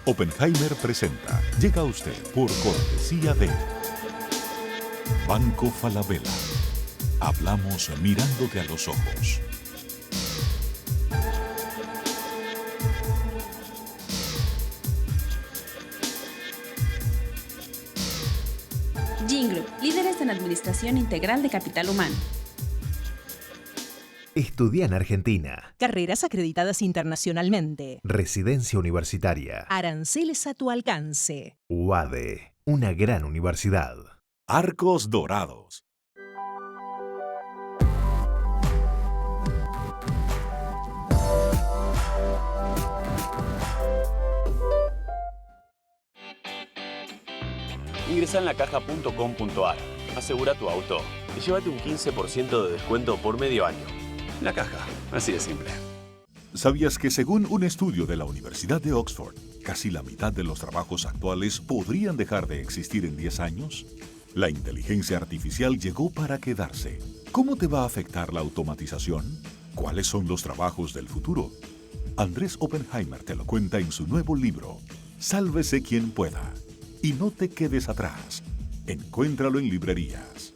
Oppenheimer presenta. Llega a usted por cortesía de Banco Falabella. Hablamos mirándote a los ojos. Gin Group, líderes en administración integral de capital humano. Estudia en Argentina. Carreras acreditadas internacionalmente. Residencia universitaria. Aranceles a tu alcance. UADE, una gran universidad. Arcos Dorados. Ingresa en lacaja.com.ar, asegura tu auto y llévate un 15% de descuento por medio año. La Caja, así de simple. ¿Sabías que según un estudio de la Universidad de Oxford, casi la mitad de los trabajos actuales podrían dejar de existir en 10 años? La inteligencia artificial llegó para quedarse. ¿Cómo te va a afectar la automatización? ¿Cuáles son los trabajos del futuro? Andrés Oppenheimer te lo cuenta en su nuevo libro, Sálvese quien pueda. Y no te quedes atrás. Encuéntralo en librerías.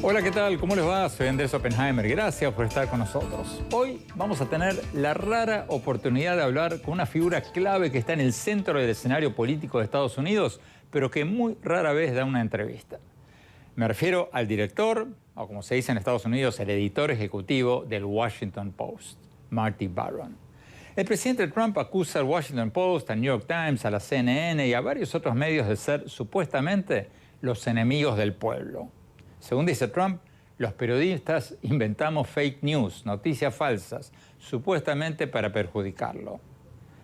Hola, ¿qué tal? ¿Cómo les va? Soy Andrés Oppenheimer. Gracias por estar con nosotros. Hoy vamos a tener la rara oportunidad de hablar con una figura clave que está en el centro del escenario político de Estados Unidos, pero que muy rara vez da una entrevista. Me refiero al director, o como se dice en Estados Unidos, el editor ejecutivo del Washington Post, Marty Baron. El presidente Trump acusa al Washington Post, al New York Times, a la CNN y a varios otros medios de ser supuestamente los enemigos del pueblo. Según dice Trump, los periodistas inventamos fake news, noticias falsas, supuestamente para perjudicarlo.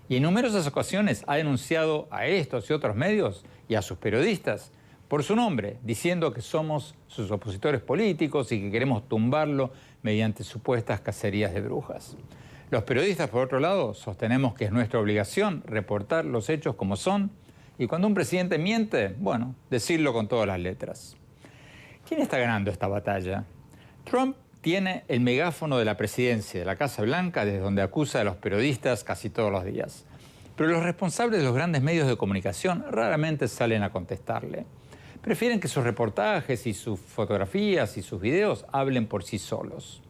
Y en numerosas ocasiones ha denunciado a estos y otros medios y a sus periodistas por su nombre, diciendo que somos sus opositores políticos y que queremos tumbarlo mediante supuestas cacerías de brujas. Los periodistas, por otro lado, sostenemos que es nuestra obligación reportar los hechos como son y cuando un presidente miente, bueno, decirlo con todas las letras. ¿Quién está ganando esta batalla? Trump tiene el megáfono de la presidencia de la Casa Blanca, desde donde acusa a los periodistas casi todos los días. Pero los responsables de los grandes medios de comunicación raramente salen a contestarle. Prefieren que sus reportajes y sus fotografías y sus videos hablen por sí solos.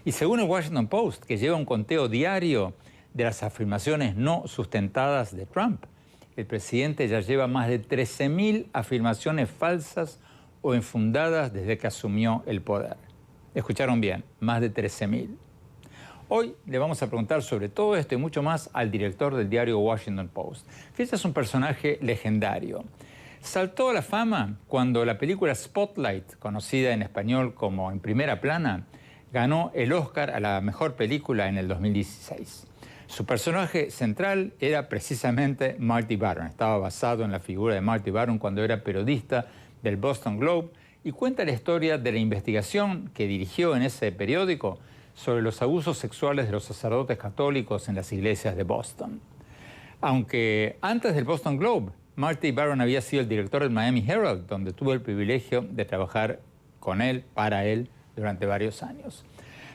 Y según el Washington Post, que lleva un conteo diario de las afirmaciones no sustentadas de Trump, el presidente ya lleva más de 13.000 afirmaciones falsas o infundadas desde que asumió el poder. Escucharon bien, más de 13.000. Hoy le vamos a preguntar sobre todo esto y mucho más al director del diario Washington Post. Este es un personaje legendario. Saltó a la fama cuando la película Spotlight, conocida en español como En Primera Plana, ganó el Oscar a la mejor película en el 2016. Su personaje central era precisamente Marty Baron. Estaba basado en la figura de Marty Baron cuando era periodista del Boston Globe y cuenta la historia de la investigación que dirigió en ese periódico sobre los abusos sexuales de los sacerdotes católicos en las iglesias de Boston. Aunque antes del Boston Globe, Marty Baron había sido el director del Miami Herald, donde tuve el privilegio de trabajar con él, para él, durante varios años.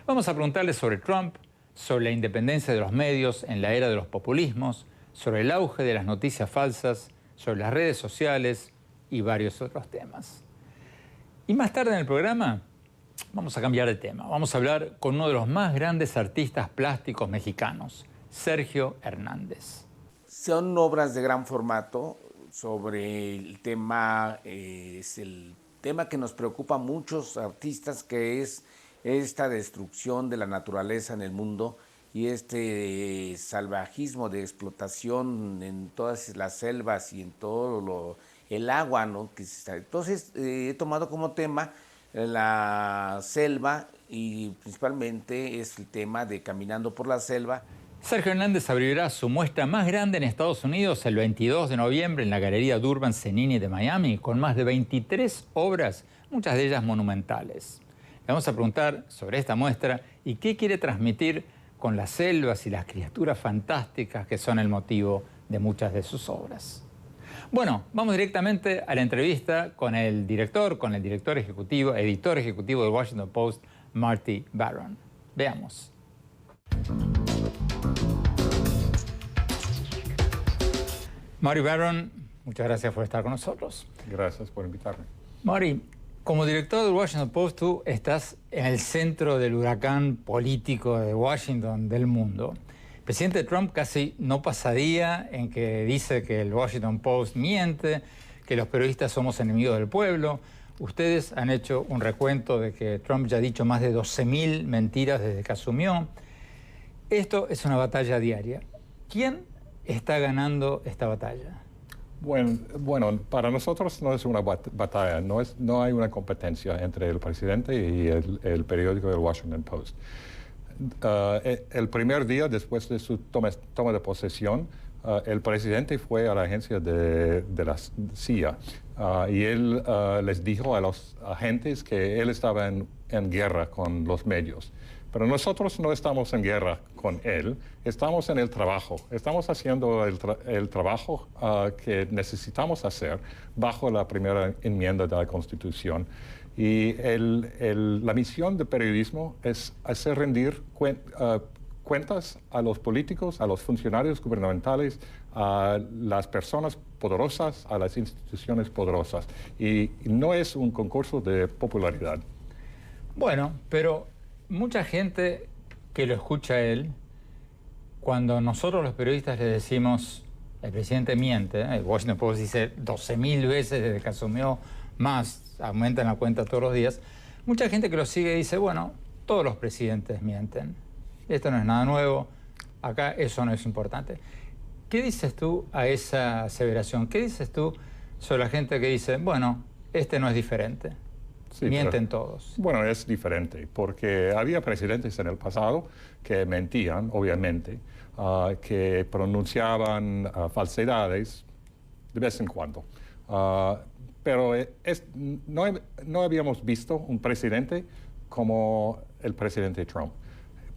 Vamos a preguntarle sobre Trump, sobre la independencia de los medios en la era de los populismos, sobre el auge de las noticias falsas, sobre las redes sociales y varios otros temas. Y más tarde en el programa vamos a cambiar de tema. Vamos a hablar con uno de los más grandes artistas plásticos mexicanos, Sergio Hernández. Son obras de gran formato sobre el tema, es el tema que nos preocupa a muchos artistas, que es esta destrucción de la naturaleza en el mundo y este salvajismo de explotación en todas las selvas y en todo el agua, ¿no? Entonces he tomado como tema la selva y principalmente es el tema de Caminando por la Selva. Sergio Hernández abrirá su muestra más grande en Estados Unidos el 22 de noviembre en la Galería Durban Cenini de Miami, con más de 23 obras, muchas de ellas monumentales. Le vamos a preguntar sobre esta muestra y qué quiere transmitir con las selvas y las criaturas fantásticas que son el motivo de muchas de sus obras. Bueno, vamos directamente a la entrevista con el editor ejecutivo del Washington Post, Marty Baron. Veamos. Marty Baron, muchas gracias por estar con nosotros. Gracias por invitarme. Marty, como director del Washington Post, tú estás en el centro del huracán político de Washington, del mundo. El presidente Trump casi no pasa día en que dice que el Washington Post miente, que los periodistas somos enemigos del pueblo. Ustedes han hecho un recuento de que Trump ya ha dicho más de 12.000 mentiras desde que asumió. Esto es una batalla diaria. ¿Quién está ganando esta batalla? Bueno, para nosotros no es una batalla, no hay una competencia entre el presidente y el periódico del Washington Post. El primer día después de su toma de posesión, el presidente fue a la agencia de la CIA y él les dijo a los agentes que él estaba en guerra con los medios. Pero nosotros no estamos en guerra con él, estamos en el trabajo. Estamos haciendo el trabajo que necesitamos hacer bajo la primera enmienda de la Constitución. Y la misión del periodismo es hacer rendir cuentas a los políticos, a los funcionarios gubernamentales, a las personas poderosas, a las instituciones poderosas. Y no es un concurso de popularidad. Bueno, pero mucha gente que lo escucha a él, cuando nosotros los periodistas le decimos el presidente miente, el Washington Post dice 12.000 veces desde que asumió, más, aumentan la cuenta todos los días, mucha gente que lo sigue dice, bueno, todos los presidentes mienten, esto no es nada nuevo, acá eso no es importante. ¿Qué dices tú a esa aseveración? ¿Qué dices tú sobre la gente que dice, bueno, este no es diferente? Sí, mienten todos. Bueno, es diferente, porque había presidentes en el pasado que mentían, obviamente, que pronunciaban falsedades de vez en cuando. Pero no habíamos visto un presidente como el presidente Trump,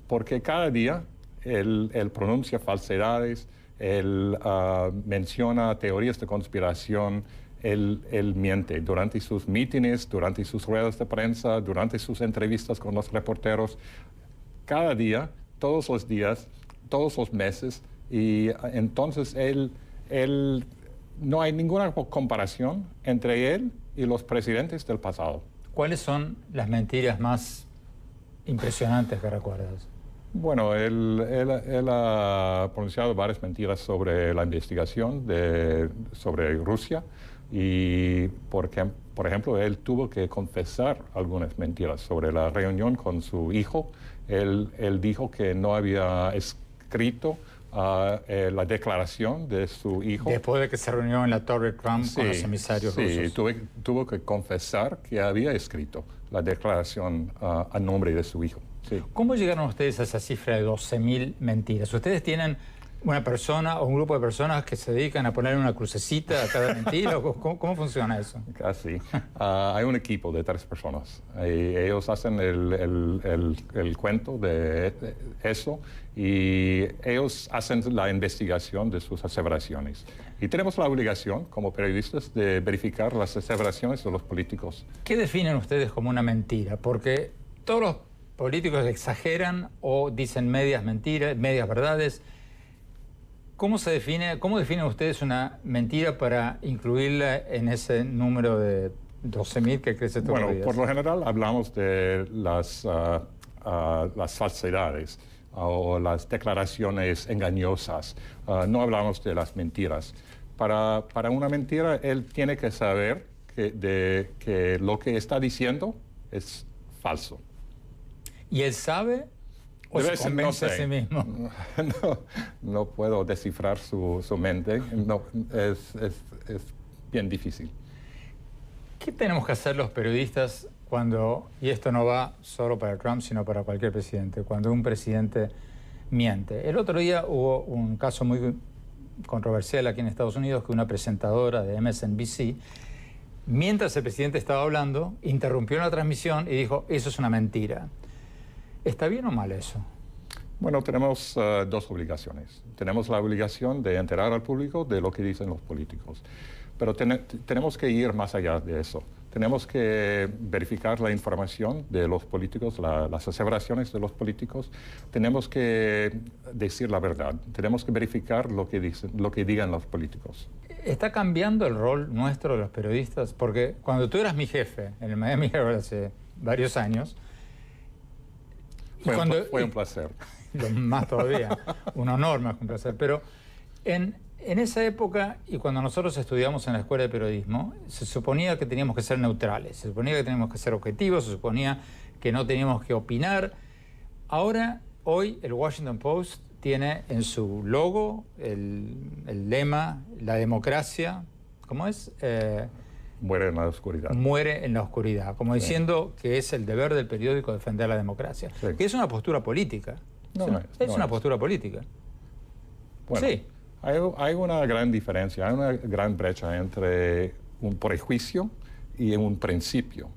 porque cada día él pronuncia falsedades, él menciona teorías de conspiración. Él miente durante sus mítines, durante sus ruedas de prensa, durante sus entrevistas con los reporteros. Cada día, todos los días, todos los meses. Y entonces no hay ninguna comparación entre él y los presidentes del pasado. ¿Cuáles son las mentiras más impresionantes que recuerdas? Bueno, él ha pronunciado varias mentiras sobre la investigación sobre Rusia. Y, por ejemplo, él tuvo que confesar algunas mentiras sobre la reunión con su hijo. Él dijo que no había escrito la declaración de su hijo. Después de que se reunió en la Torre Trump con los emisarios rusos. Sí, tuvo que confesar que había escrito la declaración a nombre de su hijo. Sí. ¿Cómo llegaron ustedes a esa cifra de 12.000 mentiras? ¿Ustedes tienen una persona o un grupo de personas que se dedican a poner una crucecita a cada mentira? ¿Cómo funciona eso? Casi. Hay un equipo de 3 personas. Ellos hacen el cuento de eso y ellos hacen la investigación de sus aseveraciones. Y tenemos la obligación, como periodistas, de verificar las aseveraciones de los políticos. ¿Qué definen ustedes como una mentira? Porque todos los políticos exageran o dicen medias mentiras, medias verdades. ¿Cómo definen ustedes una mentira para incluirla en ese número de 12.000 que crece todos los días? Por lo general hablamos de las falsedades o las declaraciones engañosas. No hablamos de las mentiras. Para una mentira, él tiene que saber que lo que está diciendo es falso. ¿Y él sabe o se convence a sí mismo? No puedo descifrar su mente. No, es bien difícil. ¿Qué tenemos que hacer los periodistas cuando, y esto no va solo para Trump, sino para cualquier presidente, cuando un presidente miente? El otro día hubo un caso muy controversial aquí en Estados Unidos, que una presentadora de MSNBC, mientras el presidente estaba hablando, interrumpió la transmisión y dijo, eso es una mentira. ¿Está bien o mal eso? Bueno, tenemos 2 obligaciones. Tenemos la obligación de enterar al público de lo que dicen los políticos. pero tenemos que ir más allá de eso. Tenemos que verificar la información de los políticos, las aseveraciones de los políticos. Tenemos que decir la verdad. Tenemos que verificar lo que digan los políticos. ¿Está cambiando el rol nuestro de los periodistas? Porque cuando tú eras mi jefe en el Miami Herald hace varios años... Fue un placer. Más todavía, un honor más que un placer. Pero en esa época, y cuando nosotros estudiamos en la Escuela de Periodismo, se suponía que teníamos que ser neutrales, se suponía que teníamos que ser objetivos, se suponía que no teníamos que opinar. Ahora, hoy, el Washington Post tiene en su logo el lema, la democracia, ¿cómo es? Muere en la oscuridad. Muere en la oscuridad, como diciendo que es el deber del periódico defender la democracia. Sí. Que es una postura política. Es una postura política. Bueno, sí. Hay una gran diferencia, hay una gran brecha entre un prejuicio y un principio.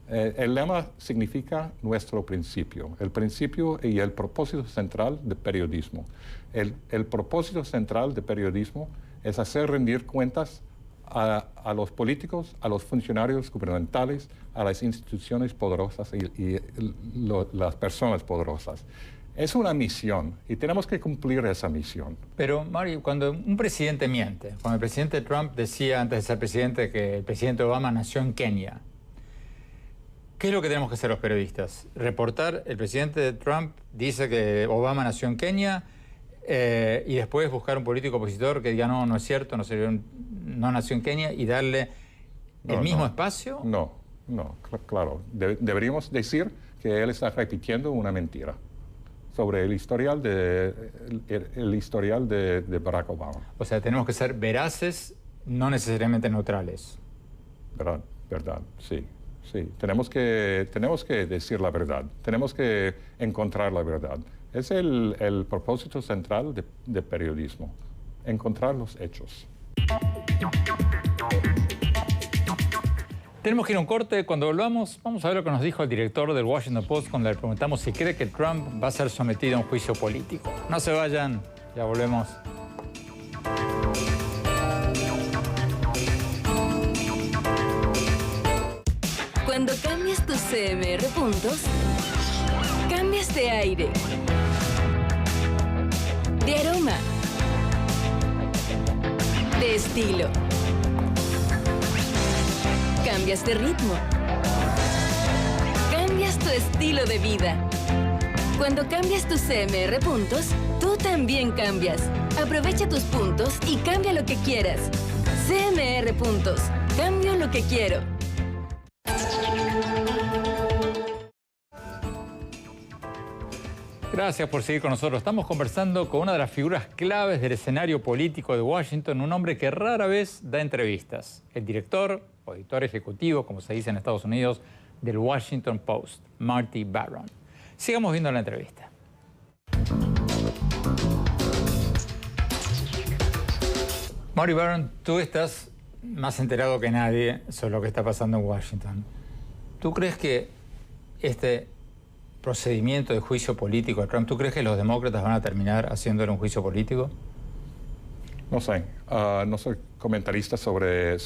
El lema significa nuestro principio, el principio y el propósito central del periodismo. El propósito central del periodismo es hacer rendir cuentas a los políticos, a los funcionarios gubernamentales, a las instituciones poderosas y las personas poderosas. Es una misión y tenemos que cumplir esa misión. Pero, Mario, cuando un presidente miente, cuando el presidente Trump decía antes de ser presidente que el presidente Obama nació en Kenia, ¿qué es lo que tenemos que hacer los periodistas? Reportar, el presidente Trump dice que Obama nació en Kenia y después buscar un político opositor que diga no es cierto, no nació en Kenia y darle el mismo espacio. No, claro. Deberíamos decir que él está repitiendo una mentira sobre el historial de Barack Obama. O sea, tenemos que ser veraces, no necesariamente neutrales. Verdad, sí. Tenemos que decir la verdad. Tenemos que encontrar la verdad. Es el propósito central de periodismo, encontrar los hechos. Tenemos que ir a un corte. Cuando volvamos, vamos a ver lo que nos dijo el director del Washington Post cuando le preguntamos si cree que Trump va a ser sometido a un juicio político. No se vayan, ya volvemos. Cuando cambias tus CMR puntos, cambias de aire, de aroma, de estilo. Cambias de ritmo. Cambias tu estilo de vida. Cuando cambias tus CMR puntos, tú también cambias. Aprovecha tus puntos y cambia lo que quieras. CMR puntos. Cambio lo que quiero. Gracias por seguir con nosotros. Estamos conversando con una de las figuras claves del escenario político de Washington, un hombre que rara vez da entrevistas. El director o editor ejecutivo, como se dice en Estados Unidos, del Washington Post, Marty Baron. Sigamos viendo la entrevista. Marty Baron, tú estás más enterado que nadie sobre lo que está pasando en Washington. ¿Tú crees que este procedimiento de juicio político de Trump, ¿tú crees que los demócratas van a terminar haciéndole un juicio político? No sé, no soy comentarista sobre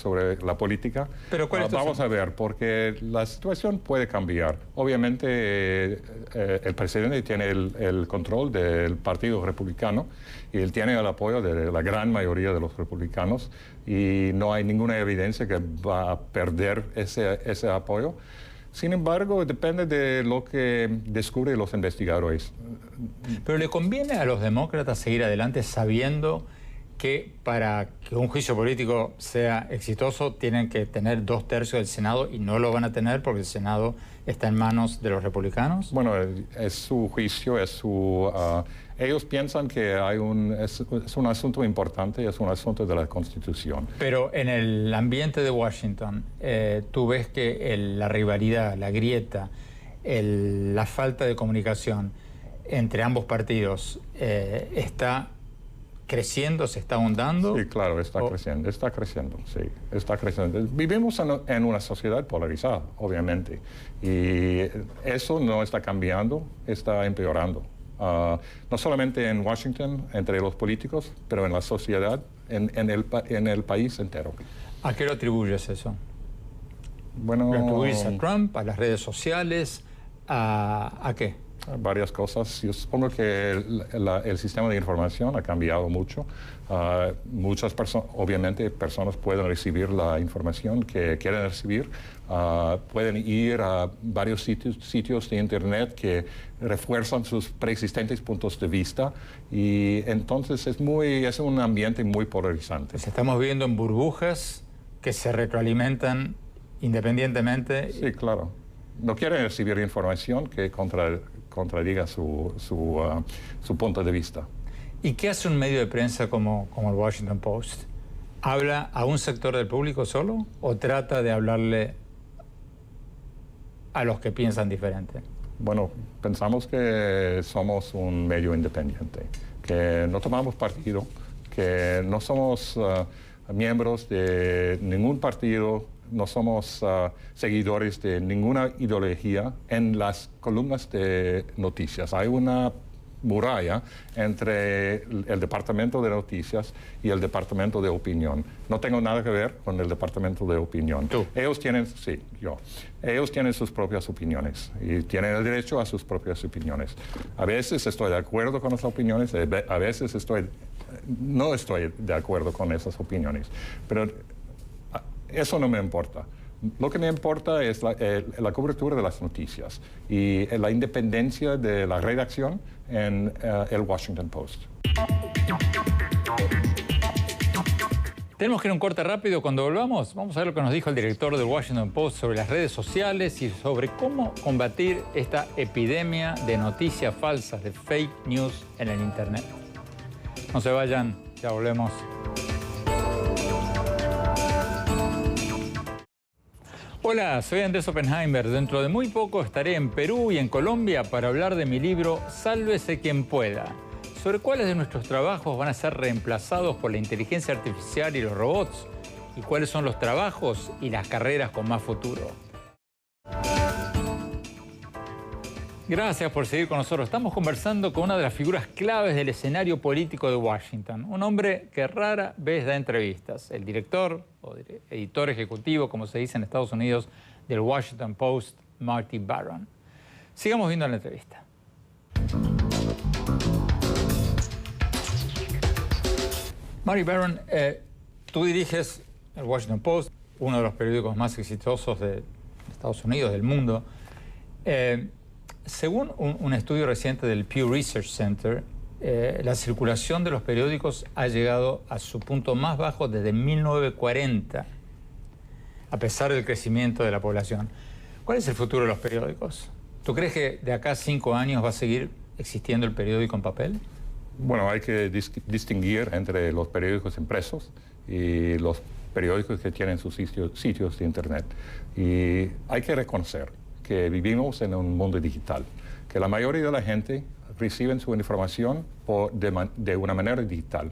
la política. ¿Pero cuál es tu vamos a ver, porque la situación puede cambiar. Obviamente el presidente tiene el control del Partido Republicano y él tiene el apoyo de la gran mayoría de los republicanos y no hay ninguna evidencia que va a perder ese apoyo. Sin embargo, depende de lo que descubren los investigadores. ¿Pero le conviene a los demócratas seguir adelante sabiendo que para que un juicio político sea exitoso tienen que tener 2/3 del Senado y no lo van a tener porque el Senado está en manos de los republicanos? Bueno, es su juicio, ellos piensan que es un asunto importante, es un asunto de la Constitución. Pero en el ambiente de Washington, tú ves que la rivalidad, la grieta, la falta de comunicación entre ambos partidos está creciendo, se está ahondando. Sí, claro, está creciendo, sí, está creciendo. Vivimos en una sociedad polarizada, obviamente, y eso no está cambiando, está empeorando. No solamente en Washington, entre los políticos, pero en la sociedad, en el país entero. ¿A qué lo atribuyes eso? Bueno, ¿Lo atribuyes a Trump, a las redes sociales, a qué? Varias cosas. Yo supongo que el sistema de información ha cambiado mucho. Muchas personas, obviamente, personas pueden recibir la información que quieren recibir. Pueden ir a varios sitios de Internet que refuerzan sus preexistentes puntos de vista. Y entonces es un ambiente muy polarizante. Pues estamos viendo en burbujas que se retroalimentan independientemente. Sí, claro. No quieren recibir información que contradiga su punto de vista. ¿Y qué hace un medio de prensa como el Washington Post? ¿Habla a un sector del público solo o trata de hablarle a los que piensan diferente? Bueno, pensamos que somos un medio independiente, que no tomamos partido, que no somos miembros de ningún partido, no somos seguidores de ninguna ideología. En las columnas de noticias hay una muralla entre el departamento de noticias y el departamento de opinión. No tengo nada que ver con el departamento de opinión. ¿Tú? Ellos tienen sus propias opiniones y tienen el derecho a sus propias opiniones. A veces estoy de acuerdo con esas opiniones, a veces no estoy de acuerdo con esas opiniones, pero eso no me importa. Lo que me importa es la cobertura de las noticias y la independencia de la redacción en el Washington Post. Tenemos que ir a un corte rápido. Cuando volvamos, vamos a ver lo que nos dijo el director del Washington Post sobre las redes sociales y sobre cómo combatir esta epidemia de noticias falsas, de fake news en el Internet. No se vayan, ya volvemos. Hola, soy Andrés Oppenheimer. Dentro de muy poco estaré en Perú y en Colombia para hablar de mi libro Sálvese quien pueda, sobre cuáles de nuestros trabajos van a ser reemplazados por la inteligencia artificial y los robots, y cuáles son los trabajos y las carreras con más futuro. Gracias por seguir con nosotros. Estamos conversando con una de las figuras claves del escenario político de Washington, un hombre que rara vez da entrevistas, el director o editor ejecutivo, como se dice en Estados Unidos, del Washington Post, Marty Baron. Sigamos viendo la entrevista. Marty Baron, tú diriges el Washington Post, uno de los periódicos más exitosos de Estados Unidos, del mundo. Según un estudio reciente del Pew Research Center, la circulación de los periódicos ha llegado a su punto más bajo desde 1940, a pesar del crecimiento de la población. ¿Cuál es el futuro de los periódicos? ¿Tú crees que de acá a 5 años va a seguir existiendo el periódico en papel? Bueno, hay que distinguir entre los periódicos impresos y los periódicos que tienen sus sitios de Internet. Y hay que reconocer que vivimos en un mundo digital, que la mayoría de la gente recibe su información de una manera digital,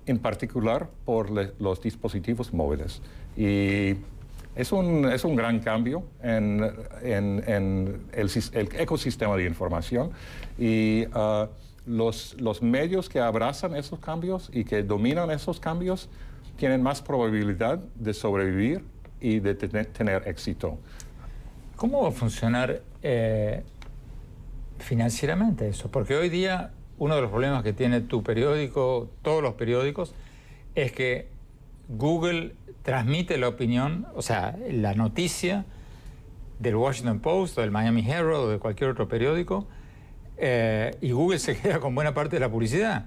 en particular por los dispositivos móviles. Y es un gran cambio en el ecosistema de información y los medios que abrazan esos cambios y que dominan esos cambios tienen más probabilidad de sobrevivir y de tener éxito. ¿Cómo va a funcionar financieramente eso? Porque hoy día uno de los problemas que tiene tu periódico, todos los periódicos, es que Google transmite la opinión, o sea, la noticia del Washington Post o del Miami Herald o de cualquier otro periódico, y Google se queda con buena parte de la publicidad,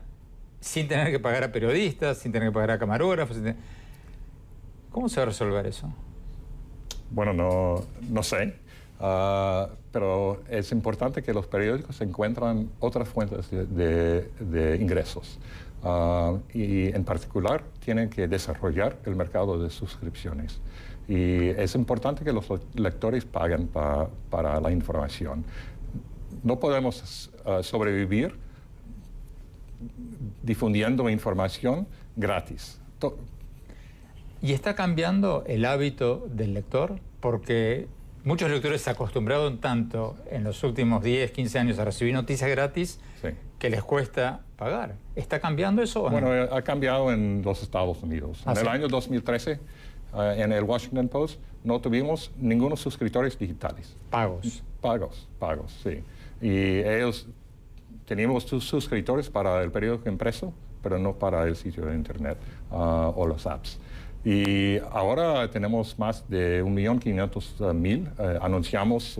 sin tener que pagar a periodistas, sin tener que pagar a camarógrafos. ¿Cómo se va a resolver eso? Bueno, no sé, pero es importante que los periódicos encuentren otras fuentes de ingresos. Y en particular tienen que desarrollar el mercado de suscripciones. Y es importante que los lectores paguen para la información. No podemos sobrevivir difundiendo información gratis. ¿Y está cambiando el hábito del lector? Porque muchos lectores se acostumbraron tanto en los últimos 10, 15 años a recibir noticias gratis, sí, que les cuesta pagar. ¿Está cambiando eso o no? Bueno, ha cambiado en los Estados Unidos. En el año 2013 en el Washington Post no tuvimos ningunos suscriptores digitales. Pagos. Pagos, sí. Y ellos teníamos suscriptores para el periódico impreso, pero no para el sitio de internet o los apps. Y ahora tenemos más de 1.500.000. Anunciamos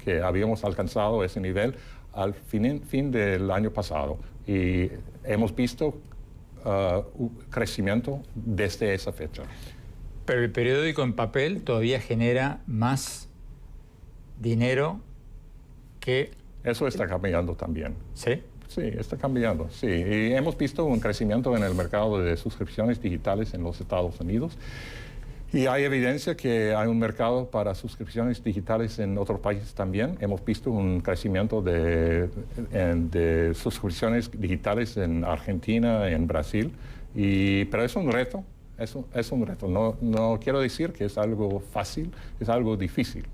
que habíamos alcanzado ese nivel al fin del año pasado. Y hemos visto un crecimiento desde esa fecha. Pero el periódico en papel todavía genera más dinero que... Eso está cambiando también. ¿Sí? Sí, está cambiando, sí. Y hemos visto un crecimiento en el mercado de suscripciones digitales en los Estados Unidos. Y hay evidencia que hay un mercado para suscripciones digitales en otros países también. Hemos visto un crecimiento de suscripciones digitales en Argentina, en Brasil. Pero es un reto, es un reto. No quiero decir que es algo fácil, es algo difícil.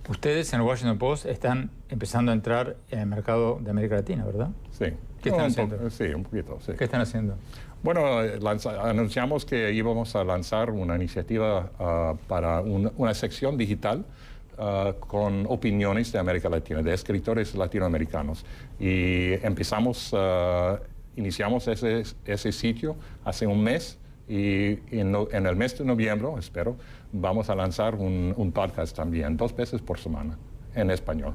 Ustedes en el Washington Post están empezando a entrar en el mercado de América Latina, ¿verdad? Sí. ¿Qué están haciendo? Sí, un poquito, sí. ¿Qué están haciendo? Bueno, anunciamos que íbamos a lanzar una iniciativa para una sección digital con opiniones de América Latina, de escritores latinoamericanos. Y iniciamos ese sitio hace un mes. Y en el mes de noviembre, espero, vamos a lanzar un podcast también, 2 veces por semana, en español.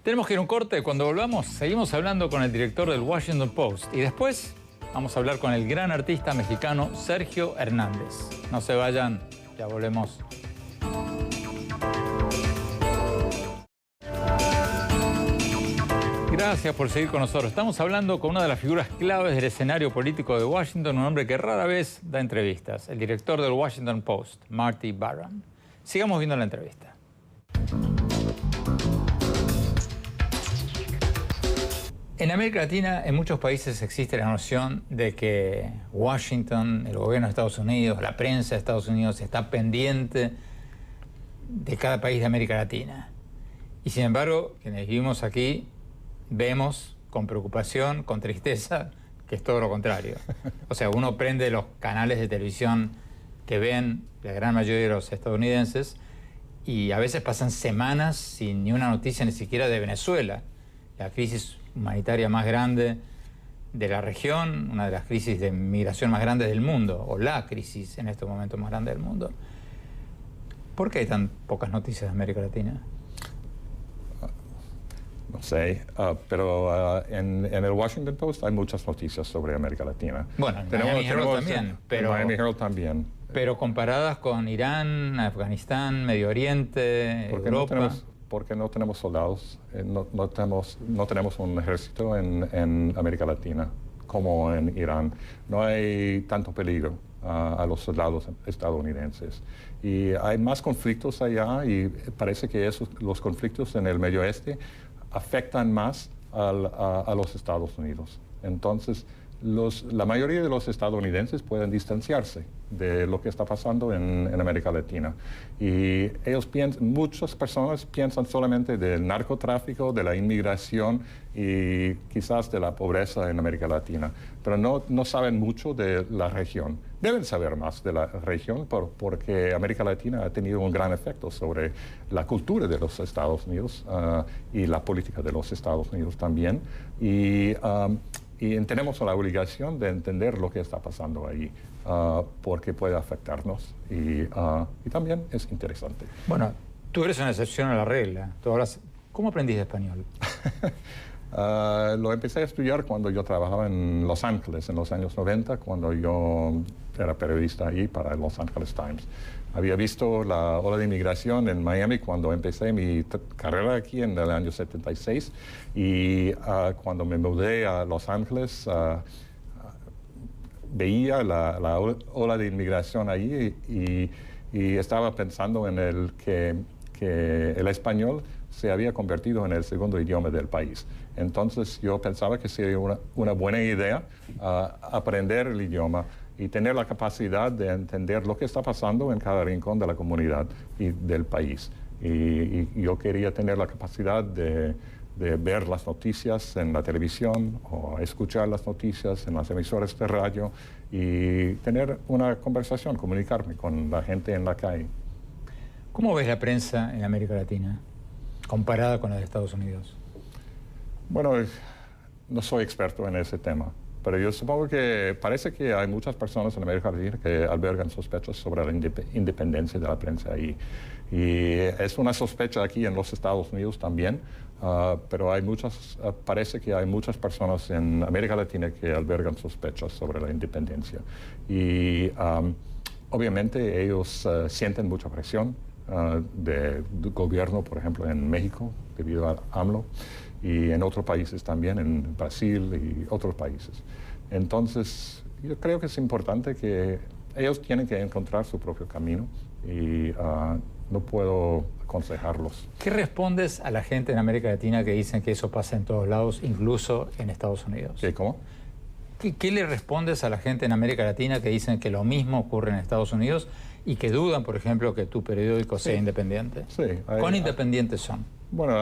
Tenemos que ir a un corte. Cuando volvamos, seguimos hablando con el director del Washington Post. Y después vamos a hablar con el gran artista mexicano Sergio Hernández. No se vayan, ya volvemos. Gracias por seguir con nosotros. Estamos hablando con una de las figuras claves del escenario político de Washington, un hombre que rara vez da entrevistas, el director del Washington Post, Marty Baron. Sigamos viendo la entrevista. En América Latina, en muchos países existe la noción de que Washington, el gobierno de Estados Unidos, la prensa de Estados Unidos está pendiente de cada país de América Latina. Y sin embargo, quienes vivimos aquí, vemos con preocupación, con tristeza, que es todo lo contrario. O sea, uno prende los canales de televisión que ven la gran mayoría de los estadounidenses y a veces pasan semanas sin ni una noticia ni siquiera de Venezuela, la crisis humanitaria más grande de la región, una de las crisis de migración más grandes del mundo, o la crisis en estos momentos más grande del mundo. ¿Por qué hay tan pocas noticias de América Latina? No sé, pero en el Washington Post hay muchas noticias sobre América Latina. Bueno, en Miami Herald también. Pero Miami Herald también. Pero comparadas con Irán, Afganistán, Medio Oriente, Europa... Porque no tenemos soldados, no tenemos un ejército en América Latina como en Irán. No hay tanto peligro a los soldados estadounidenses. Y hay más conflictos allá y parece que los conflictos en el Medio Oeste afectan más a los Estados Unidos. Entonces, la mayoría de los estadounidenses pueden distanciarse de lo que está pasando en América Latina. Y muchas personas piensan solamente del narcotráfico, de la inmigración y quizás de la pobreza en América Latina, pero no saben mucho de la región. Deben saber más de la región porque América Latina ha tenido un gran efecto sobre la cultura de los Estados Unidos y la política de los Estados Unidos también. Y tenemos la obligación de entender lo que está pasando ahí, porque puede afectarnos y también es interesante. Bueno, tú eres una excepción a la regla. ¿Cómo aprendiste español? Lo empecé a estudiar cuando yo trabajaba en Los Ángeles, en los años 90, cuando yo era periodista ahí para el Los Angeles Times. Había visto la ola de inmigración en Miami cuando empecé mi carrera aquí en el año 76 y cuando me mudé a Los Ángeles veía la ola de inmigración ahí y estaba pensando en que el español se había convertido en el segundo idioma del país. Entonces yo pensaba que sería una buena idea aprender el idioma y tener la capacidad de entender lo que está pasando en cada rincón de la comunidad y del país. Y yo quería tener la capacidad de de ver las noticias en la televisión o escuchar las noticias en las emisoras de radio y tener una conversación, comunicarme con la gente en la calle. ¿Cómo ves la prensa en América Latina comparada con la de Estados Unidos? Bueno, no soy experto en ese tema, pero yo supongo que parece que hay muchas personas en América Latina que albergan sospechas sobre la independencia de la prensa y es una sospecha aquí en los Estados Unidos también, pero hay parece que hay muchas personas en América Latina que albergan sospechas sobre la independencia y obviamente ellos sienten mucha presión del gobierno, por ejemplo, en México, debido a AMLO, y en otros países también, en Brasil y otros países. Entonces, yo creo que es importante que ellos tienen que encontrar su propio camino y no puedo aconsejarlos. ¿Qué respondes a la gente en América Latina que dicen que eso pasa en todos lados, incluso en Estados Unidos? ¿Qué, cómo? ¿Qué le respondes a la gente en América Latina que dicen que lo mismo ocurre en Estados Unidos y que dudan, por ejemplo, que tu periódico sea independiente? Sí. ¿Cuán independientes son? Bueno,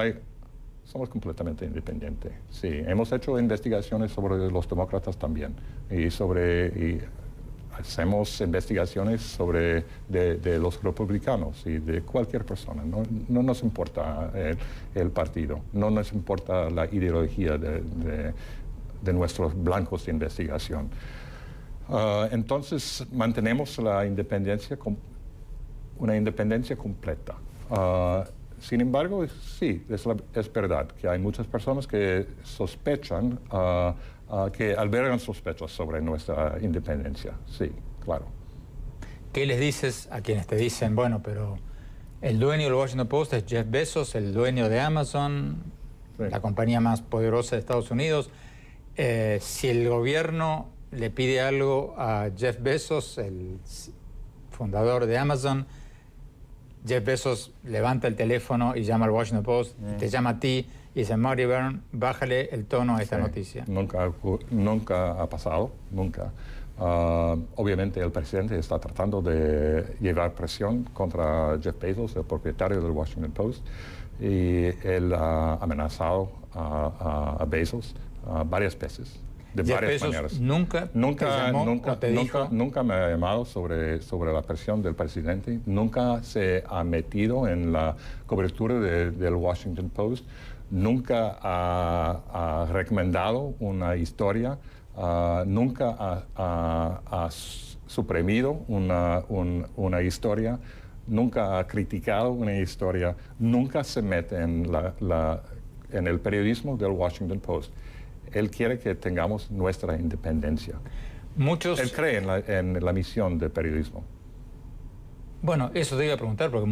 somos completamente independientes. Sí, hemos hecho investigaciones sobre los demócratas también y hacemos investigaciones de los republicanos y de cualquier persona. No nos importa el partido, no nos importa la ideología de nuestros blancos de investigación. Entonces mantenemos la independencia, una independencia completa. Sin embargo, sí, es verdad que hay muchas personas que sospechan, que albergan sospechas sobre nuestra independencia. Sí, claro. ¿Qué les dices a quienes te dicen, bueno, pero el dueño del Washington Post es Jeff Bezos, el dueño de Amazon, la compañía más poderosa de Estados Unidos? Si el gobierno le pide algo a Jeff Bezos, el fundador de Amazon, Jeff Bezos levanta el teléfono y llama al Washington Post, y te llama a ti y dice, Marty Byrne, bájale el tono a esta noticia. Nunca ha pasado, nunca. Obviamente el presidente está tratando de llevar presión contra Jeff Bezos, el propietario del Washington Post, y él ha amenazado a Bezos varias veces. De Jeff varias Bezos maneras. Nunca me ha llamado sobre la presión del presidente. Nunca se ha metido en la cobertura del Washington Post. Nunca ha recomendado una historia. Nunca ha suprimido una historia. Nunca ha criticado una historia. Nunca se mete en el periodismo del Washington Post. Él quiere que tengamos nuestra independencia. Él cree en la misión del periodismo. Bueno, eso te iba a preguntar, porque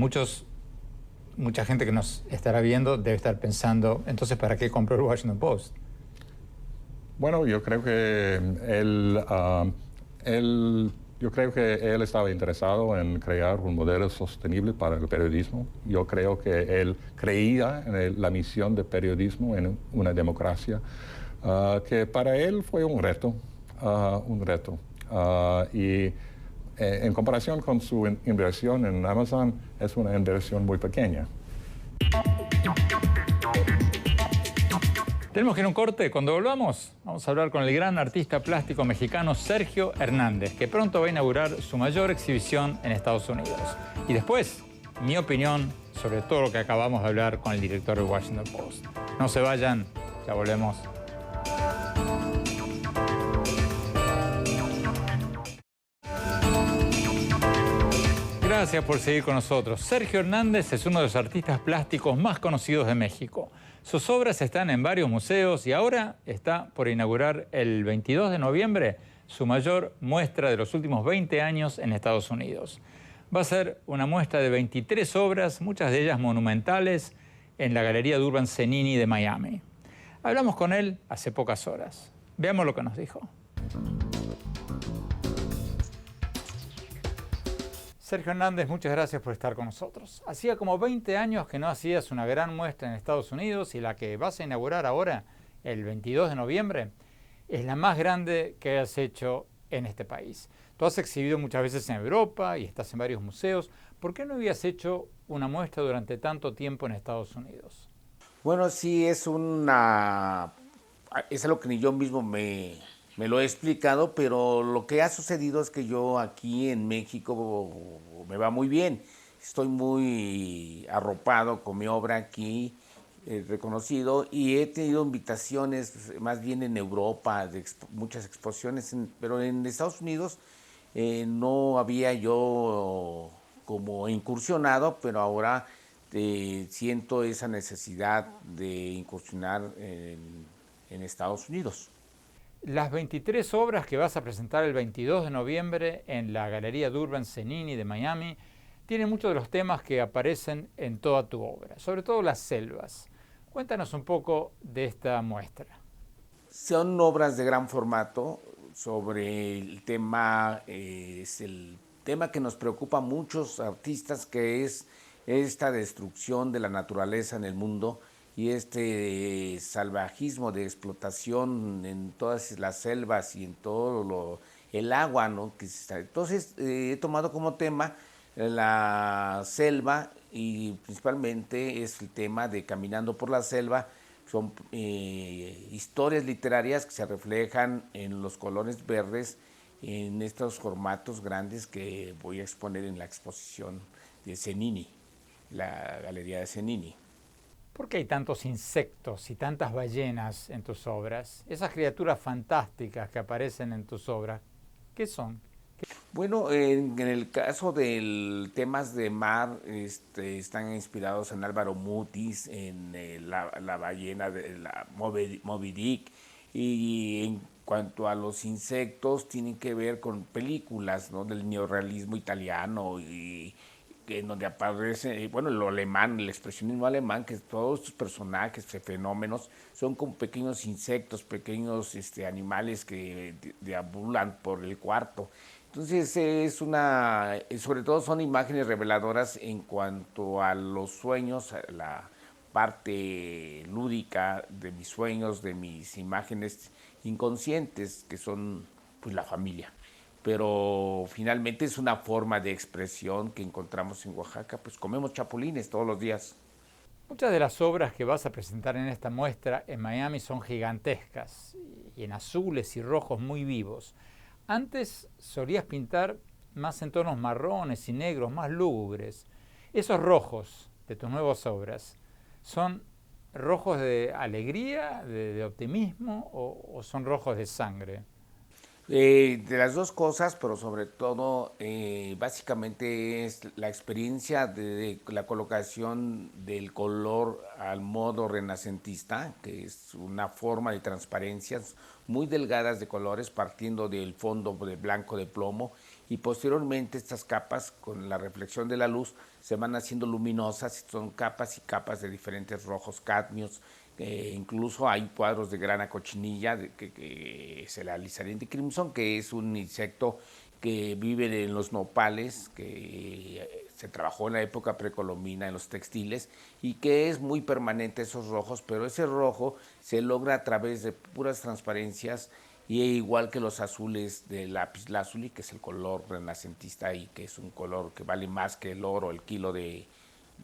mucha gente que nos estará viendo debe estar pensando, entonces, ¿para qué compró el Washington Post? Bueno, yo creo que él estaba interesado en crear un modelo sostenible para el periodismo. Yo creo que él creía en la misión del periodismo en una democracia. Que para él fue un reto. Y en comparación con su inversión en Amazon, es una inversión muy pequeña. Tenemos que ir a un corte. Cuando volvamos, vamos a hablar con el gran artista plástico mexicano Sergio Hernández, que pronto va a inaugurar su mayor exhibición en Estados Unidos. Y después, mi opinión sobre todo lo que acabamos de hablar con el director del Washington Post. No se vayan, ya volvemos. Gracias por seguir con nosotros. Sergio Hernández es uno de los artistas plásticos más conocidos de México. Sus obras están en varios museos y ahora está por inaugurar el 22 de noviembre su mayor muestra de los últimos 20 años en Estados Unidos. Va a ser una muestra de 23 obras, muchas de ellas monumentales, en la Galería de Urban Zenini de Miami. Hablamos con él hace pocas horas. Veamos lo que nos dijo. Sergio Hernández, muchas gracias por estar con nosotros. Hacía como 20 años que no hacías una gran muestra en Estados Unidos y la que vas a inaugurar ahora, el 22 de noviembre, es la más grande que has hecho en este país. Tú has exhibido muchas veces en Europa y estás en varios museos. ¿Por qué no habías hecho una muestra durante tanto tiempo en Estados Unidos? Bueno, sí, es algo que ni yo mismo me lo he explicado, pero lo que ha sucedido es que yo aquí en México me va muy bien. Estoy muy arropado con mi obra aquí, reconocido, y he tenido invitaciones más bien en Europa, de muchas exposiciones, pero en Estados Unidos no había yo como incursionado, pero ahora siento esa necesidad de incursionar en Estados Unidos. Las 23 obras que vas a presentar el 22 de noviembre en la Galería Durban Cenini de Miami tienen muchos de los temas que aparecen en toda tu obra, sobre todo las selvas. Cuéntanos un poco de esta muestra. Son obras de gran formato sobre el tema, es el tema que nos preocupa a muchos artistas, que es esta destrucción de la naturaleza en el mundo y este salvajismo de explotación en todas las selvas y en todo el agua, ¿no? Entonces he tomado como tema la selva, y principalmente es el tema de Caminando por la Selva. Son historias literarias que se reflejan en los colores verdes, en estos formatos grandes que voy a exponer en la exposición de Cenini, la Galería de Cenini. ¿Por qué hay tantos insectos y tantas ballenas en tus obras? Esas criaturas fantásticas que aparecen en tus obras, ¿qué son? Bueno, en el caso de temas de mar, están inspirados en Álvaro Mutis, en la ballena de la Moby Dick, y en cuanto a los insectos, tienen que ver con películas, ¿no?, del neorrealismo italiano, y en donde aparece, bueno, lo alemán, el expresionismo alemán, que todos estos personajes, fenómenos, son como pequeños insectos, pequeños animales que deambulan por el cuarto. Entonces sobre todo son imágenes reveladoras en cuanto a los sueños, a la parte lúdica de mis sueños, de mis imágenes inconscientes, que son pues la familia. Pero finalmente es una forma de expresión que encontramos en Oaxaca, pues comemos chapulines todos los días. Muchas de las obras que vas a presentar en esta muestra en Miami son gigantescas y en azules y rojos muy vivos. Antes solías pintar más en tonos marrones y negros, más lúgubres. Esos rojos de tus nuevas obras, ¿son rojos de alegría, de optimismo, o son rojos de sangre? De las dos cosas, pero sobre todo, básicamente es la experiencia de la colocación del color al modo renacentista, que es una forma de transparencias muy delgadas de colores, partiendo del fondo de blanco de plomo, y posteriormente estas capas, con la reflexión de la luz, se van haciendo luminosas, son capas y capas de diferentes rojos cadmios. Incluso hay cuadros de grana cochinilla que es el alisariente crimson, que es un insecto que vive en los nopales, que se trabajó en la época precolombina en los textiles, y que es muy permanente esos rojos, pero ese rojo se logra a través de puras transparencias, y igual que los azules de lapislázuli, que es el color renacentista y que es un color que vale más que el oro, el kilo de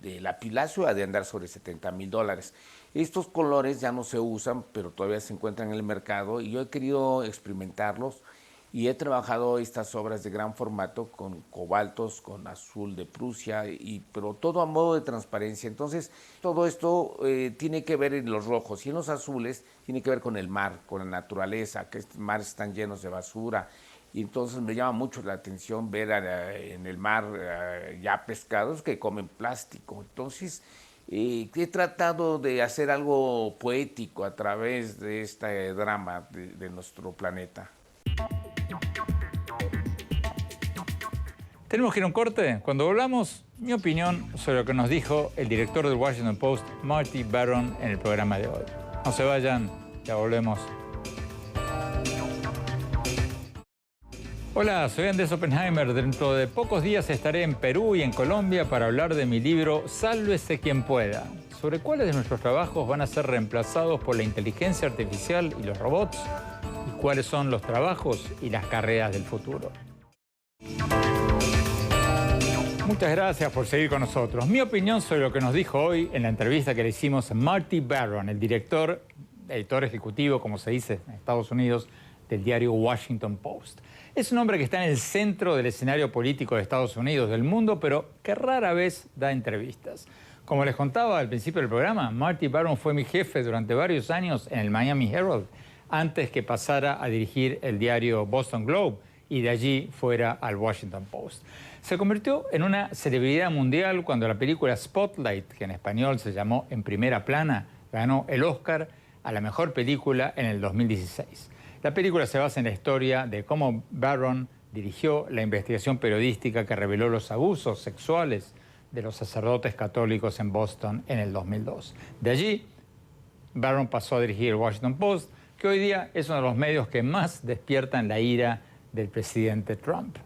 lapislázuli ha de andar sobre $70,000. Estos colores ya no se usan, pero todavía se encuentran en el mercado, y yo he querido experimentarlos, y he trabajado estas obras de gran formato con cobaltos, con azul de Prusia, pero todo a modo de transparencia. Entonces, todo esto tiene que ver en los rojos, y en los azules tiene que ver con el mar, con la naturaleza, que estos mares están llenos de basura. Y entonces me llama mucho la atención ver en el mar ya pescados que comen plástico. Entonces, he tratado de hacer algo poético a través de este drama de nuestro planeta. Tenemos que ir a un corte. Cuando volvamos, mi opinión sobre lo que nos dijo el director del Washington Post, Marty Baron, en el programa de hoy. No se vayan, ya volvemos. Hola, soy Andrés Oppenheimer. Dentro de pocos días estaré en Perú y en Colombia para hablar de mi libro Sálvese quien pueda, sobre cuáles de nuestros trabajos van a ser reemplazados por la inteligencia artificial y los robots, y cuáles son los trabajos y las carreras del futuro. Muchas gracias por seguir con nosotros. Mi opinión sobre lo que nos dijo hoy en la entrevista que le hicimos a Marty Baron, el editor ejecutivo, como se dice en Estados Unidos, del diario Washington Post. Es un hombre que está en el centro del escenario político de Estados Unidos, del mundo, pero que rara vez da entrevistas. Como les contaba al principio del programa, Marty Baron fue mi jefe durante varios años en el Miami Herald, antes que pasara a dirigir el diario Boston Globe y de allí fuera al Washington Post. Se convirtió en una celebridad mundial cuando la película Spotlight, que en español se llamó En Primera Plana, ganó el Oscar a la mejor película en el 2016. La película se basa en la historia de cómo Baron dirigió la investigación periodística que reveló los abusos sexuales de los sacerdotes católicos en Boston en el 2002. De allí, Baron pasó a dirigir el Washington Post, que hoy día es uno de los medios que más despiertan la ira del presidente Trump.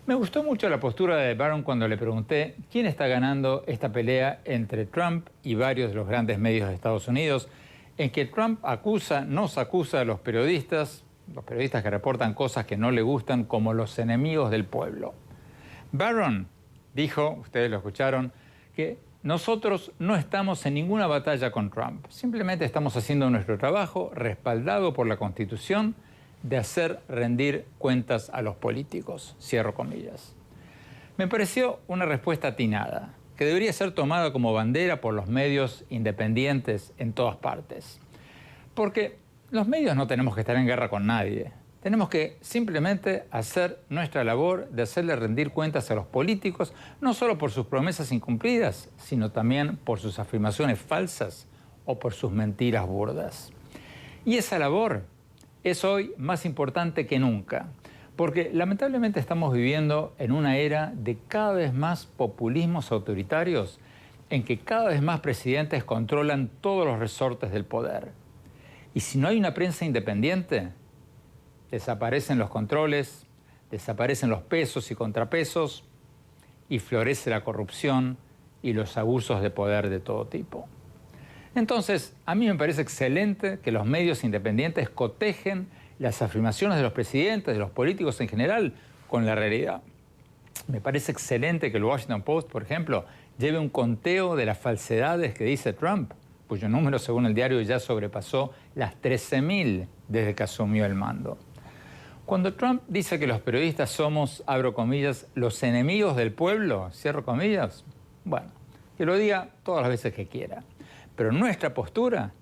Me gustó mucho la postura de Baron cuando le pregunté quién está ganando esta pelea entre Trump y varios de los grandes medios de Estados Unidos, en que Trump nos acusa a los periodistas que reportan cosas que no le gustan, como los enemigos del pueblo. Baron dijo, ustedes lo escucharon, que nosotros no estamos en ninguna batalla con Trump. Simplemente estamos haciendo nuestro trabajo, respaldado por la Constitución, de hacer rendir cuentas a los políticos. Cierro comillas. Me pareció una respuesta atinada, que debería ser tomada como bandera por los medios independientes en todas partes. Porque los medios no tenemos que estar en guerra con nadie. Tenemos que simplemente hacer nuestra labor de hacerle rendir cuentas a los políticos, no solo por sus promesas incumplidas, sino también por sus afirmaciones falsas o por sus mentiras burdas. Y esa labor es hoy más importante que nunca, porque lamentablemente estamos viviendo en una era de cada vez más populismos autoritarios, en que cada vez más presidentes controlan todos los resortes del poder. Y si no hay una prensa independiente, desaparecen los controles, desaparecen los pesos y contrapesos, y florece la corrupción y los abusos de poder de todo tipo. Entonces, a mí me parece excelente que los medios independientes cotejen las afirmaciones de los presidentes, de los políticos en general, con la realidad. Me parece excelente que el Washington Post, por ejemplo, lleve un conteo de las falsedades que dice Trump, cuyo número, según el diario, ya sobrepasó las 13.000 desde que asumió el mando. Cuando Trump dice que los periodistas somos, abro comillas, los enemigos del pueblo, cierro comillas, bueno, que lo diga todas las veces que quiera. Pero nuestra postura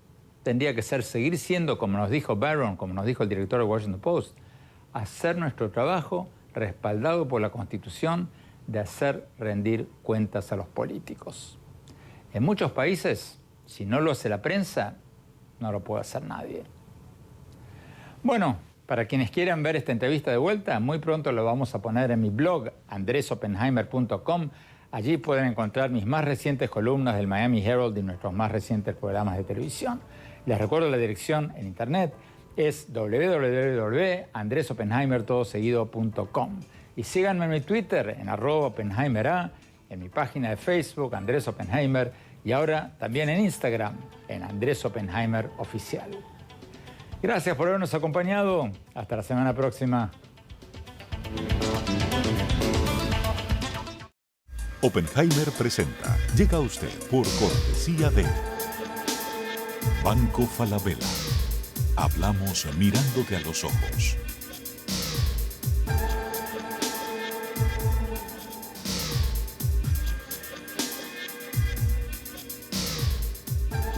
tendría que ser seguir siendo, como nos dijo Baron, como nos dijo el director del Washington Post, hacer nuestro trabajo respaldado por la Constitución de hacer rendir cuentas a los políticos. En muchos países, si no lo hace la prensa, no lo puede hacer nadie. Bueno, para quienes quieran ver esta entrevista de vuelta, muy pronto lo vamos a poner en mi blog, andresopenheimer.com. Allí pueden encontrar mis más recientes columnas del Miami Herald y nuestros más recientes programas de televisión. Les recuerdo la dirección en internet, es www.andresopenheimer.com. Y síganme en mi Twitter, en @OppenheimerA, en mi página de Facebook, Andrés Oppenheimer, y ahora también en Instagram, en Andrés Oppenheimer Oficial. Gracias por habernos acompañado. Hasta la semana próxima. Oppenheimer presenta. Llega a usted por cortesía de Banco Falabella. Hablamos mirándote a los ojos.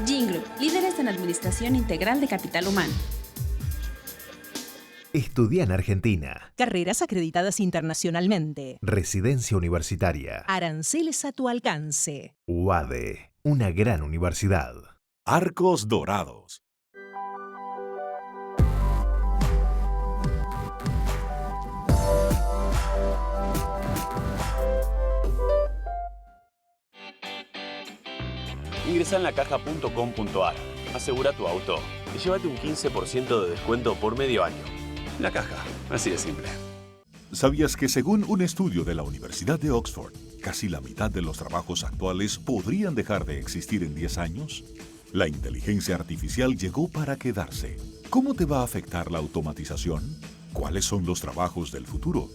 Gingroup, líderes en administración integral de capital humano. Estudia en Argentina. Carreras acreditadas internacionalmente. Residencia universitaria. Aranceles a tu alcance. UADE, una gran universidad. Arcos Dorados. Ingresa en lacaja.com.ar, asegura tu auto y llévate un 15% de descuento por medio año. La Caja, así de simple. ¿Sabías que según un estudio de la Universidad de Oxford, casi la mitad de los trabajos actuales podrían dejar de existir en 10 años? La inteligencia artificial llegó para quedarse. ¿Cómo te va a afectar la automatización? ¿Cuáles son los trabajos del futuro?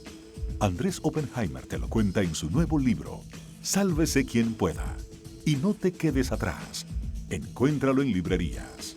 Andrés Oppenheimer te lo cuenta en su nuevo libro, Sálvese quien pueda. Y no te quedes atrás. Encuéntralo en librerías.